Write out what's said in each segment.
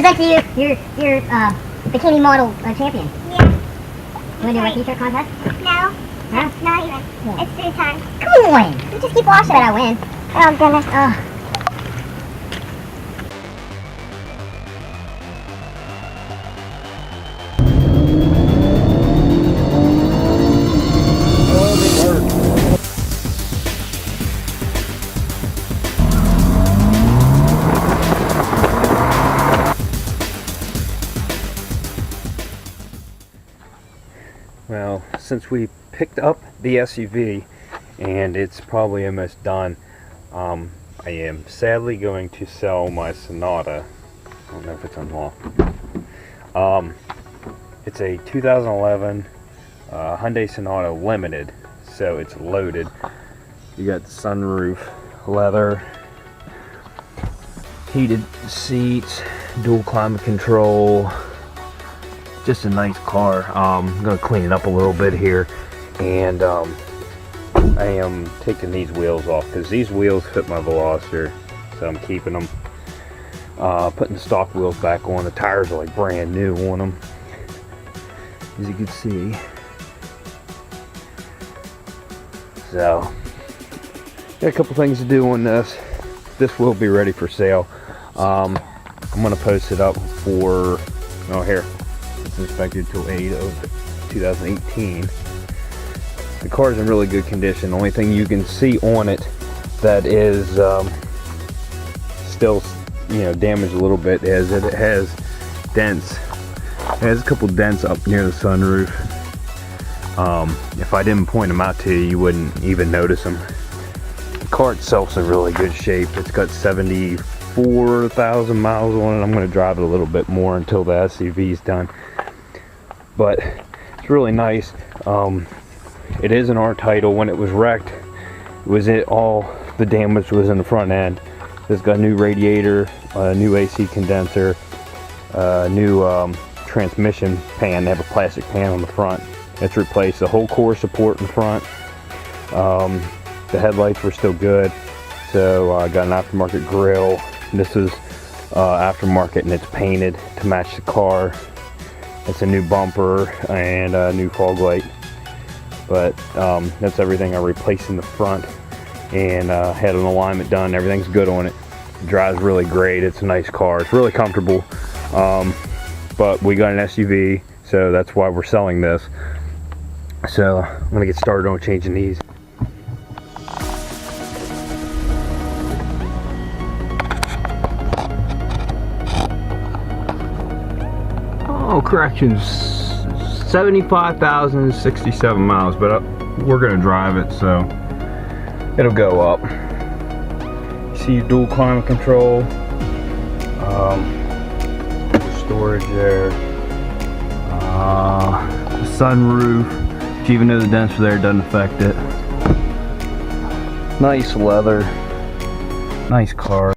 present to you your bikini model champion. Yeah. You want to do a t-shirt contest? No. Huh? Not even. Yeah. It's 3 times. Come on! You just keep washing it, I win. Oh, goodness. Well, since we picked up the SUV and it's probably almost done, I am sadly going to sell my Sonata. I don't know if it's unlocked. It's a 2011 Hyundai Sonata Limited, so it's loaded. You got the sunroof, leather, heated seats, dual climate control. Just a nice car. I'm going to clean it up a little bit here, and I am taking these wheels off because these wheels fit my Veloster, so I'm keeping them. Putting the stock wheels back on. The tires are like brand new on them, as you can see. So, got a couple things to do on this. This will be ready for sale. I'm going to post it up for, oh here, it's inspected till 8 of 2018. The car is in really good condition. The only thing you can see on it that is still, damaged a little bit is that it has dents. It has a couple dents up near the sunroof. If I didn't point them out to you, you wouldn't even notice them. The car itself's in really good shape. It's got 74,000 miles on it. I'm going to drive it a little bit more until the SUV is done. But it's really nice. It is an R title. When it was wrecked, all the damage was in the front end. It's got a new radiator, a new AC condenser, new transmission pan. They have a plastic pan on the front. It's replaced the whole core support in front. The headlights were still good, so I got an aftermarket grille. This is aftermarket, and it's painted to match the car. It's a new bumper and a new fog light. But that's everything I replaced in the front, and had an alignment done. Everything's good on it. It drives really great. It's a nice car. It's really comfortable. But we got an SUV, so that's why we're selling this. So I'm gonna get started on changing these. Oh, corrections, 75,067 miles, but we're gonna drive it, so it'll go up. See dual climate control, storage there, the sunroof, which even though the dents are there, it doesn't affect it. Nice leather, nice car.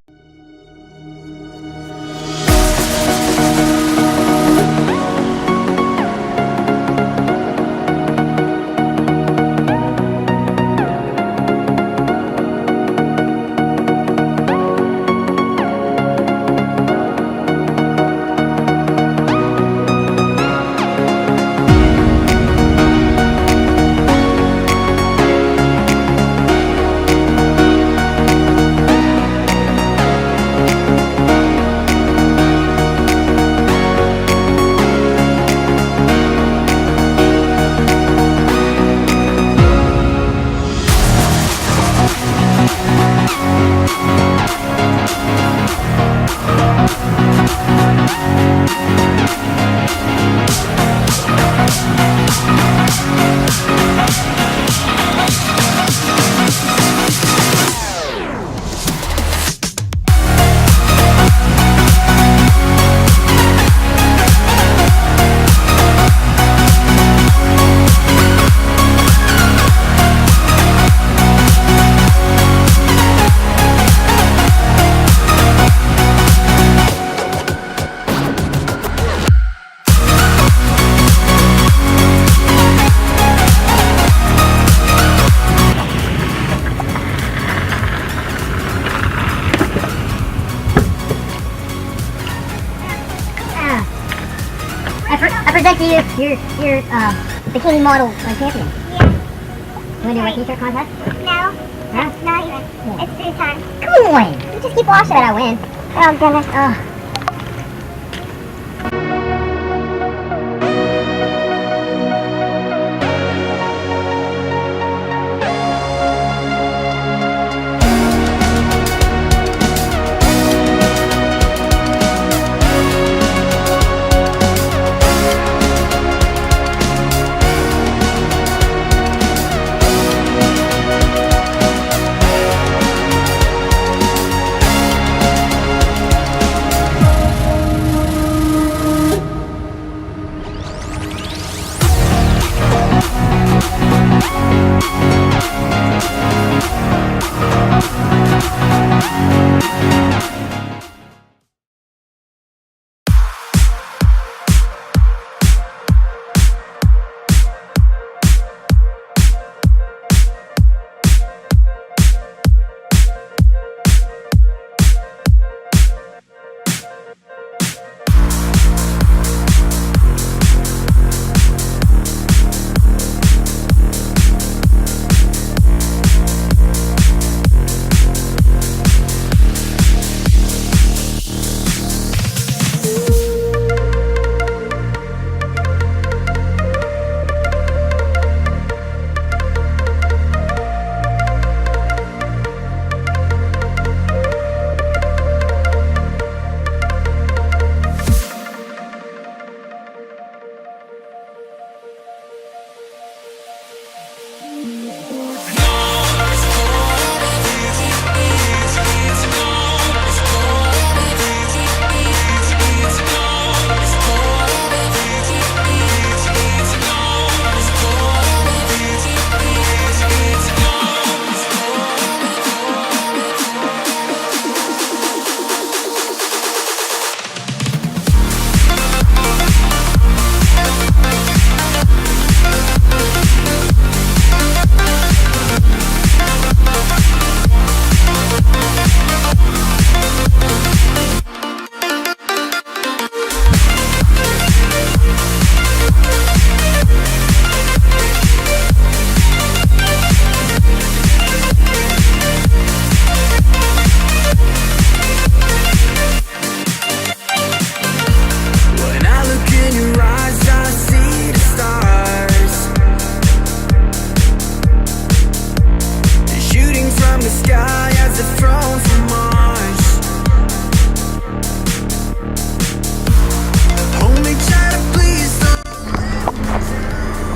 see your bikini model champion. Yeah. You wanna do a t-shirt contest? No. Huh? Not even. Yeah. It's food time. Come on! You just keep washing it, I win. Oh goodness.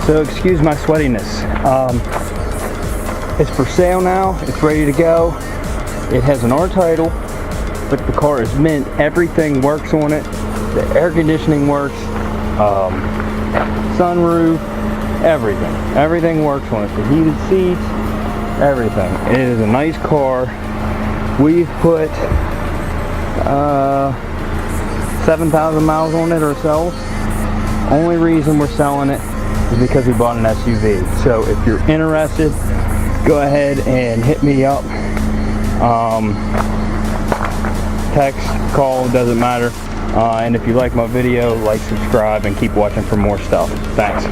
So excuse my sweatiness. It's for sale now. It's ready to go. It has an R title, but the car is mint. Everything works on it. The air conditioning works. Sunroof. Everything. Everything works on it. The heated seats. Everything. It is a nice car. We've put 7,000 miles on it ourselves. Only reason we're selling it is because we bought an SUV. So if you're interested, go ahead and hit me up. Text, call, doesn't matter. And if you like my video, like, subscribe, and keep watching for more stuff. Thanks.